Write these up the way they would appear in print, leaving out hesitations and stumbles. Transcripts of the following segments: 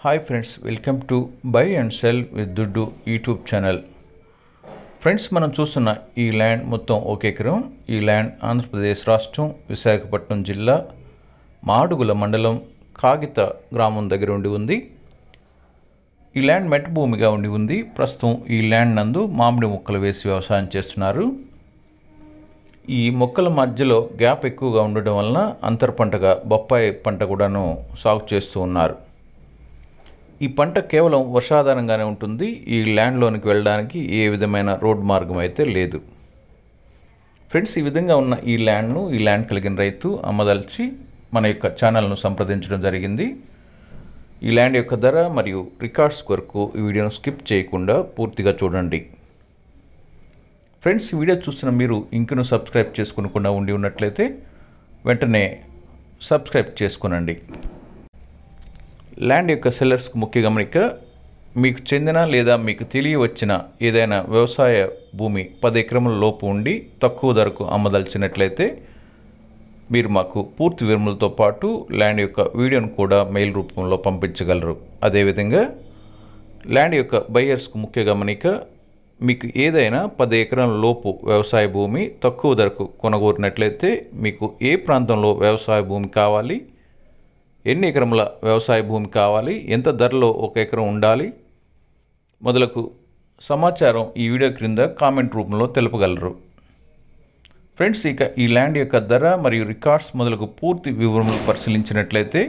Hi friends, welcome to buy and cell with దుడ్డు YouTube channel. Friends, మనం చూస్తున్న ఈ ల్యాండ్ మొత్తం 1 ఎకరం. ఈ ల్యాండ్ ఆంధ్రప్రదేశ్ రాష్ట్రం, విశాఖపట్నం జిల్లా, మాడుగుల మండలం, కాగిత గ్రామం దగ్గర ఉండి ఉంది. ఈ ల్యాండ్ మెట్ట భూమిగా ఉండి ఉంది. ప్రస్తుతం ఈ ల్యాండ్ నందు మామిడి మొక్కలు వేసి వ్యవసాయం చేస్తున్నారు. ఈ మొక్కల మధ్యలో గ్యాప్ ఎక్కువగా ఉండడం వలన అంతర పంటగా బొప్పాయి పంట కూడాను సాగు చేస్తూ ఉన్నారు. ఈ పంట కేవలం వర్షాధారంగానే ఉంటుంది. ఈ ల్యాండ్లోనికి వెళ్ళడానికి ఏ విధమైన రోడ్ మార్గం అయితే లేదు. ఫ్రెండ్స్, ఈ విధంగా ఉన్న ఈ ల్యాండ్ కలిగిన రైతు అమ్మదలిచి మన యొక్క ఛానల్ను సంప్రదించడం జరిగింది. ఈ ల్యాండ్ యొక్క ధర మరియు రికార్డ్స్ కొరకు ఈ వీడియోను స్కిప్ చేయకుండా పూర్తిగా చూడండి. ఫ్రెండ్స్, ఈ వీడియో చూస్తున్న మీరు ఇంకను సబ్స్క్రైబ్ చేసుకోకుండా ఉండి ఉన్నట్లయితే వెంటనే సబ్స్క్రైబ్ చేసుకునండి. ల్యాండ్ యొక్క సెల్లర్స్కి ముఖ్య గమనిక: మీకు చెందిన లేదా మీకు తెలియవచ్చిన ఏదైనా వ్యవసాయ భూమి 10 ఎకరముల లోపు ఉండి తక్కువ ధరకు అమ్మదలిచినట్లయితే మీరు మాకు పూర్తి వివరములతో పాటు ల్యాండ్ యొక్క వీడియోను కూడా మెయిల్ రూపంలో పంపించగలరు. అదేవిధంగా ల్యాండ్ యొక్క బయ్యర్స్కు ముఖ్య గమనిక: మీకు ఏదైనా 10 ఎకరాల లోపు వ్యవసాయ భూమి తక్కువ ధరకు కొనగోరినట్లయితే మీకు ఏ ప్రాంతంలో వ్యవసాయ భూమి కావాలి, ఎన్ని ఎకరముల వ్యవసాయ భూమి కావాలి, ఎంత ధరలో 1 ఎకరం ఉండాలి మొదలగు సమాచారం ఈ వీడియో క్రింద కామెంట్ రూపంలో తెలుపగలరు. ఫ్రెండ్స్, ఇక ఈ ల్యాండ్ యొక్క ధర మరియు రికార్డ్స్ మొదలగు పూర్తి వివరములు పరిశీలించినట్లయితే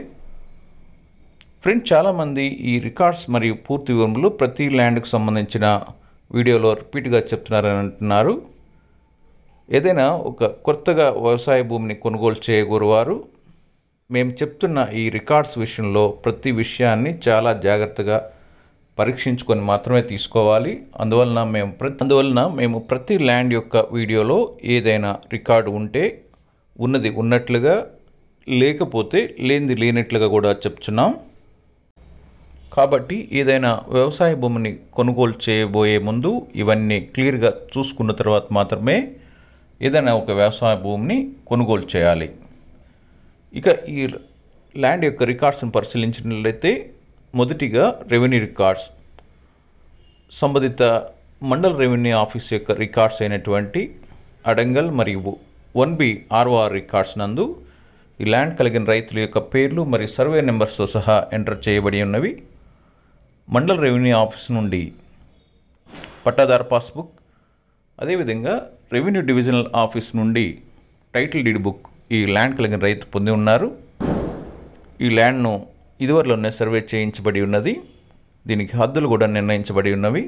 ఫ్రెండ్స్, చాలామంది ఈ రికార్డ్స్ మరియు పూర్తి వివరములు ప్రతి ల్యాండ్కు సంబంధించిన వీడియోలో రిపీట్గా చెప్తున్నారని అంటున్నారు. ఏదైనా ఒక కొత్తగా వ్యవసాయ భూమిని కొనుగోలు చేయగోరువారు మేము చెప్తున్న ఈ రికార్డ్స్ విషయంలో ప్రతి విషయాన్ని చాలా జాగ్రత్తగా పరీక్షించుకొని మాత్రమే తీసుకోవాలి. అందువలన మేము ప్రతి ల్యాండ్ యొక్క వీడియోలో ఏదైనా రికార్డు ఉంటే ఉన్నది ఉన్నట్లుగా, లేకపోతే లేనిది లేనట్లుగా కూడా చెప్తున్నాం. కాబట్టి ఏదైనా వ్యవసాయ భూమిని కొనుగోలు చేయబోయే ముందు ఇవన్నీ క్లియర్గా చూసుకున్న తర్వాత మాత్రమే ఏదైనా ఒక వ్యవసాయ భూమిని కొనుగోలు చేయాలి. ఇక ఈ ల్యాండ్ యొక్క రికార్డ్స్ని పరిశీలించినట్లయితే మొదటిగా రెవెన్యూ రికార్డ్స్, సంబంధిత మండల రెవెన్యూ ఆఫీస్ యొక్క రికార్డ్స్ అయినటువంటి అడంగల్ మరియు 1B ROR రికార్డ్స్ నందు ఈ ల్యాండ్ కలిగిన రైతుల యొక్క పేర్లు మరియు సర్వే నెంబర్స్తో సహా ఎంటర్ చేయబడి ఉన్నవి. మండల రెవెన్యూ ఆఫీస్ నుండి పట్టాదారు పాస్బుక్, అదేవిధంగా రెవెన్యూ డివిజనల్ ఆఫీస్ నుండి టైటిల్ డీడ్ బుక్ ఈ ల్యాండ్ కలిగిన రైతు పొంది ఉన్నారు. ఈ ల్యాండ్ను ఇదివరలోనే సర్వే చేయించబడి ఉన్నది. దీనికి హద్దులు కూడా నిర్ణయించబడి ఉన్నవి.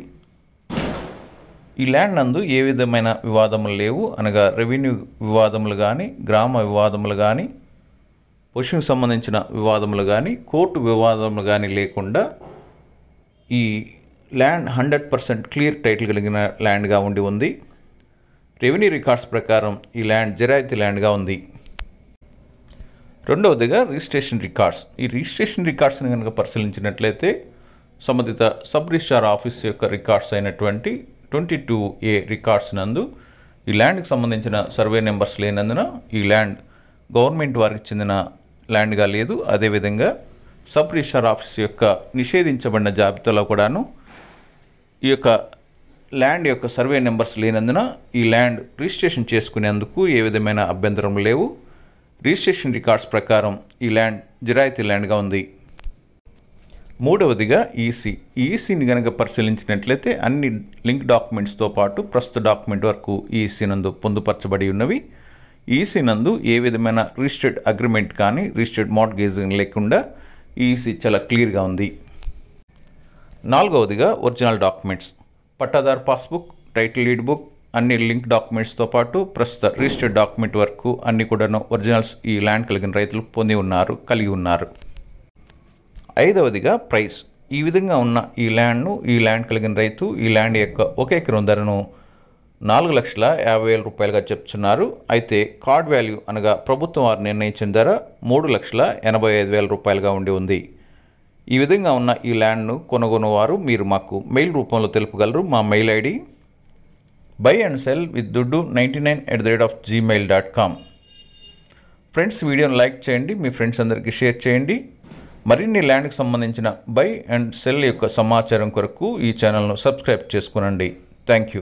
ఈ ల్యాండ్ నందు ఏ విధమైన వివాదములు లేవు, అనగా రెవెన్యూ వివాదములు కానీ, గ్రామ వివాదములు కానీ, పశువుకు సంబంధించిన వివాదములు కానీ, కోర్టు వివాదములు కానీ లేకుండా ఈ ల్యాండ్ 100% క్లియర్ టైటిల్ కలిగిన ల్యాండ్గా ఉండి ఉంది. రెవెన్యూ రికార్డ్స్ ప్రకారం ఈ ల్యాండ్ జరాయితీ ల్యాండ్గా ఉంది. రెండవదిగా రిజిస్ట్రేషన్ రికార్డ్స్. ఈ రిజిస్ట్రేషన్ రికార్డ్స్ని కనుక పరిశీలించినట్లయితే సంబంధిత సబ్ రిజిస్ట్రార్ ఆఫీస్ యొక్క రికార్డ్స్ అయినటువంటి 22A రికార్డ్స్ నందు ఈ ల్యాండ్కి సంబంధించిన సర్వే నెంబర్స్ లేనందున ఈ ల్యాండ్ గవర్నమెంట్ వారికి చెందిన ల్యాండ్గా లేదు. అదేవిధంగా సబ్ రిజిస్ట్రార్ ఆఫీస్ యొక్క నిషేధించబడిన జాబితాలో కూడాను ఈ యొక్క ల్యాండ్ యొక్క సర్వే నెంబర్స్ లేనందున ఈ ల్యాండ్ రిజిస్ట్రేషన్ చేసుకునేందుకు ఏ విధమైన అభ్యంతరం లేవు. రిజిస్ట్రేషన్ రికార్డ్స్ ప్రకారం ఈ ల్యాండ్ జిరాయితీ ల్యాండ్గా ఉంది. మూడవదిగా ఈసీని కనుక పరిశీలించినట్లయితే అన్ని లింక్ డాక్యుమెంట్స్తో పాటు ప్రస్తుత డాక్యుమెంట్ వరకు ఈసీ నందు పొందుపరచబడి ఉన్నవి. ఈసీ నందు ఏ విధమైన రిజిస్టర్డ్ అగ్రిమెంట్ కానీ, రిజిస్టర్డ్ మార్ట్గేజ్ లేకుండా ఈసీ చాలా క్లియర్గా ఉంది. నాలుగవదిగా ఒరిజినల్ డాక్యుమెంట్స్, పట్టాదారు పాస్బుక్, టైటిల్ డీడ్ బుక్, అన్ని లింక్ డాక్యుమెంట్స్తో పాటు ప్రస్తుత రిజిస్టర్డ్ డాక్యుమెంట్ వరకు అన్ని కూడా ఒరిజినల్స్ ఈ ల్యాండ్ కలిగిన రైతులు కలిగి ఉన్నారు. ఐదవదిగా ప్రైస్. ఈ విధంగా ఉన్న ఈ ల్యాండ్ కలిగిన రైతు ఈ ల్యాండ్ యొక్క 1 ఎకరం ధరను 4,50,000 రూపాయలుగా చెప్తున్నారు. అయితే కార్డ్ వాల్యూ అనగా ప్రభుత్వం వారు నిర్ణయించిన ధర 3,85,000 రూపాయలుగా ఉండి ఉంది. ఈ విధంగా ఉన్న ఈ ల్యాండ్ను కొనుగోలువారు మీరు మాకు మెయిల్ రూపంలో తెలుపగలరు. మా మెయిల్ ఐడి buyandselwithduddu99@gmail.com. ఫ్రెండ్స్, వీడియోని లైక్ చేయండి, మీ ఫ్రెండ్స్ అందరికీ షేర్ చేయండి. మరిన్ని ల్యాండ్కి సంబంధించిన బై అండ్ సెల్ యొక్క సమాచారం కొరకు ఈ ఛానల్ను సబ్స్క్రైబ్ చేసుకోనండి. Thank you.